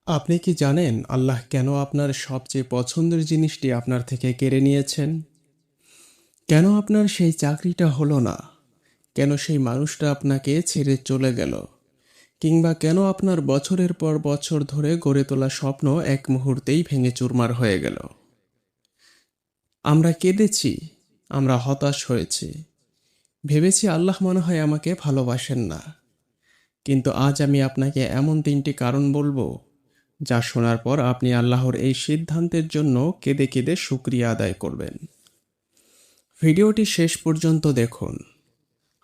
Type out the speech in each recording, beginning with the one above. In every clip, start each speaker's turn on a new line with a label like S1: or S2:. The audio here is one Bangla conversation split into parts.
S1: আপনি কি জানেন আল্লাহ কেন আপনার সবচেয়ে পছন্দের জিনিসটি আপনার থেকে কেড়ে নিয়েছেন? কেন আপনার সেই চাকরিটা হলো না? কেন সেই মানুষটা আপনাকে ছেড়ে চলে গেল? কিংবা কেন আপনার বছরের পর বছর ধরে গড়ে তোলা স্বপ্ন এক মুহূর্তেই ভেঙে চুরমার হয়ে গেল? আমরা কেঁদেছি, আমরা হতাশ হয়েছি, ভেবেছি আল্লাহ মনে হয় আমাকে ভালোবাসেন না। কিন্তু আজ আমি আপনাকে এমন 3টি কারণ বলবো, যা শোনার পর আপনি আল্লাহর এই সিদ্ধান্তের জন্য কেঁদে কেঁদে শুকরিয়া আদায় করবেন। ভিডিওটি শেষ পর্যন্ত দেখুন,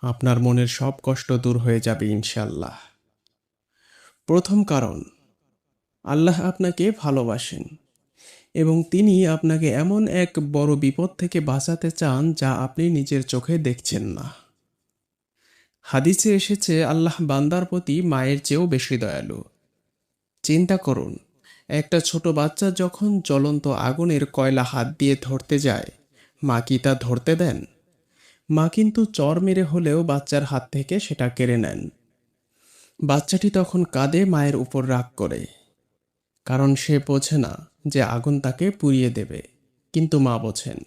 S1: আপনার মনের সব কষ্ট দূর হয়ে যাবে ইনশাল্লাহ। প্রথম কারণ, আল্লাহ আপনাকে ভালোবাসেন এবং তিনি আপনাকে এমন এক বড় বিপদ থেকে বাঁচাতে চান যা আপনি নিজের চোখে দেখছেন না। হাদিসে এসেছে আল্লাহ বান্দার প্রতি মায়ের চেয়েও বেশি দয়ালু। চিন্তা করুন, একটা ছোট বাচ্চা যখন জ্বলন্ত আগুনের কয়লা হাত দিয়ে ধরতে যায়, মা কি তা ধরতে দেন? মা কিন্তু চর মেরে হলেও বাচ্চার হাত থেকে সেটা কেড়ে নেন। বাচ্চাটি তখন কাঁদে মায়ের উপর রাগ করে, কারণ সে বোঝে না যে আগুন তাকে পুড়িয়ে দেবে, কিন্তু মা বোঝেন।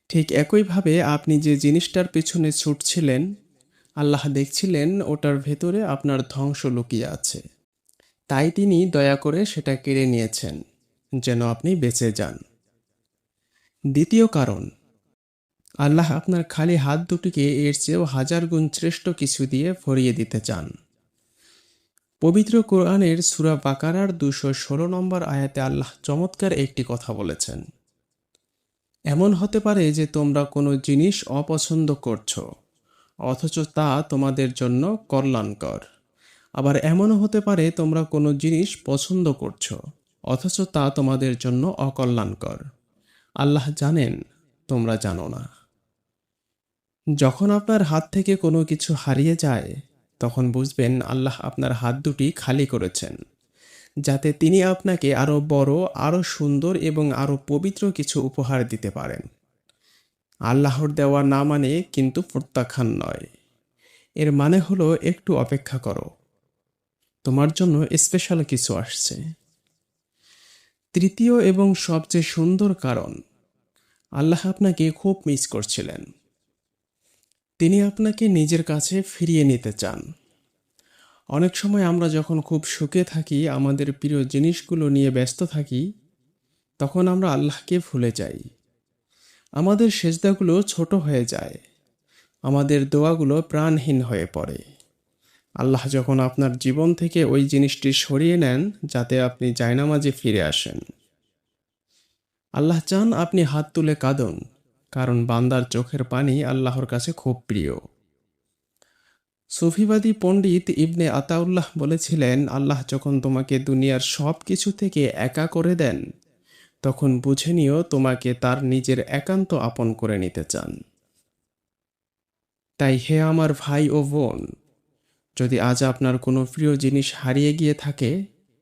S1: ঠিক একইভাবে আপনি যে জিনিসটার পেছনে ছুটছিলেন, আল্লাহ দেখছিলেন ওটার ভেতরে আপনার ধ্বংস লুকিয়ে আছে। তাই তিনি দয়া করে সেটা কেড়ে নিয়েছেন, যেন আপনি বেঁচে যান। দ্বিতীয় কারণ, আল্লাহ আপনার খালি হাত দুটিকে এর চেয়েও 1000 গুণ শ্রেষ্ঠ কিছু দিয়ে ভরিয়ে দিতে চান। পবিত্র কোরআনের সূরা বাকারার 216 নম্বর আয়াতে আল্লাহ চমৎকার একটি কথা বলেছেন। এমন হতে পারে যে তোমরা কোনো জিনিস অপছন্দ করছো, অথচ তা তোমাদের জন্য কল্যাণকর। আবার এমনও হতে পারে তোমরা কোনো জিনিস পছন্দ করছো, অথচ তা তোমাদের জন্য অকল্যাণকর। আল্লাহ জানেন, তোমরা জানো না। যখন আপনার হাত থেকে কোনো কিছু হারিয়ে যায়, তখন বুঝবেন আল্লাহ আপনার হাত দুটি খালি করেছেন, যাতে তিনি আপনাকে আরও বড়, আরও সুন্দর এবং আরও পবিত্র কিছু উপহার দিতে পারেন। আল্লাহর দেওয়া না মানে কিন্তু প্রত্যাখ্যান নয়। এর মানে হলো একটু অপেক্ষা করো, তোমার জন্য স্পেশাল কিছু আসছে। তৃতীয় এবং সবচেয়ে সুন্দর কারণ, আল্লাহ আপনাকে খুব মিস করছিলেন। তিনি আপনাকে নিজের কাছে ফিরিয়ে নিতে চান। অনেক সময় আমরা যখন খুব সুখে থাকি, আমাদের প্রিয় জিনিসগুলো নিয়ে ব্যস্ত থাকি, তখন আমরা আল্লাহকে ভুলে যাই। আমাদের সেজদাগুলো ছোট হয়ে যায়, আমাদের দোয়াগুলো প্রাণহীন হয়ে পড়ে। আল্লাহ যখন আপনার জীবন থেকে ওই জিনিসটি সরিয়ে নেন, যাতে আপনি জায়নামাজে ফিরে আসেন। আল্লাহ চান আপনি হাত তুলে কাঁদুন, কারণ বান্দার চোখের পানি আল্লাহর কাছে খুব প্রিয়। সুফিবাদী পণ্ডিত ইবনে আতাউল্লাহ বলেছিলেন, আল্লাহ যখন তোমাকে দুনিয়ার সব কিছু থেকে একা করে দেন, তখন বুঝে নিও তোমাকে তার নিজের একান্ত আপন করে নিতে চান। তাই হে আমার ভাই ও বোন, যদি আজ আপনার কোনো প্রিয় জিনিস হারিয়ে গিয়ে থাকে,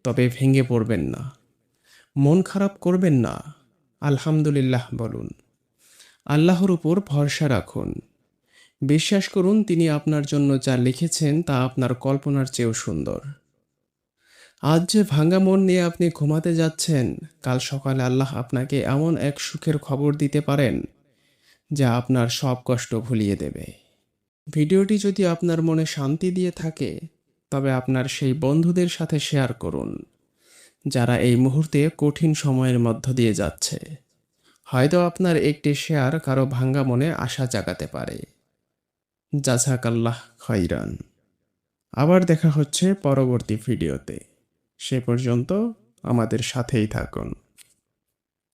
S1: তবে ভেঙে পড়বেন না, মন খারাপ করবেন না, আলহামদুলিল্লাহ বলুন। আল্লাহর উপর ভরসা রাখুন। বিশ্বাস করুন, তিনি আপনার জন্য যা লিখেছেন তা আপনার কল্পনার চেয়েও সুন্দর। আজ যে ভাঙা মন নিয়ে আপনি ঘুমাতে যাচ্ছেন, কাল সকালে আল্লাহ আপনাকে এমন এক সুখের খবর দিতে পারেন, যা আপনার সব কষ্ট ভুলিয়ে দেবে। ভিডিওটি যদি আপনার মনে শান্তি দিয়ে থাকে, তবে আপনার সেই বন্ধুদের সাথে শেয়ার করুন, যারা এই মুহূর্তে কঠিন সময়ের মধ্য দিয়ে যাচ্ছে। হয়তো আপনার একটি শেয়ার কারো ভাঙ্গা মনে আশা জাগাতে পারে। জাযাকাল্লাহ খাইরান। আবার দেখা হচ্ছে পরবর্তী ভিডিওতে। সে পর্যন্ত আমাদের সাথেই থাকুন।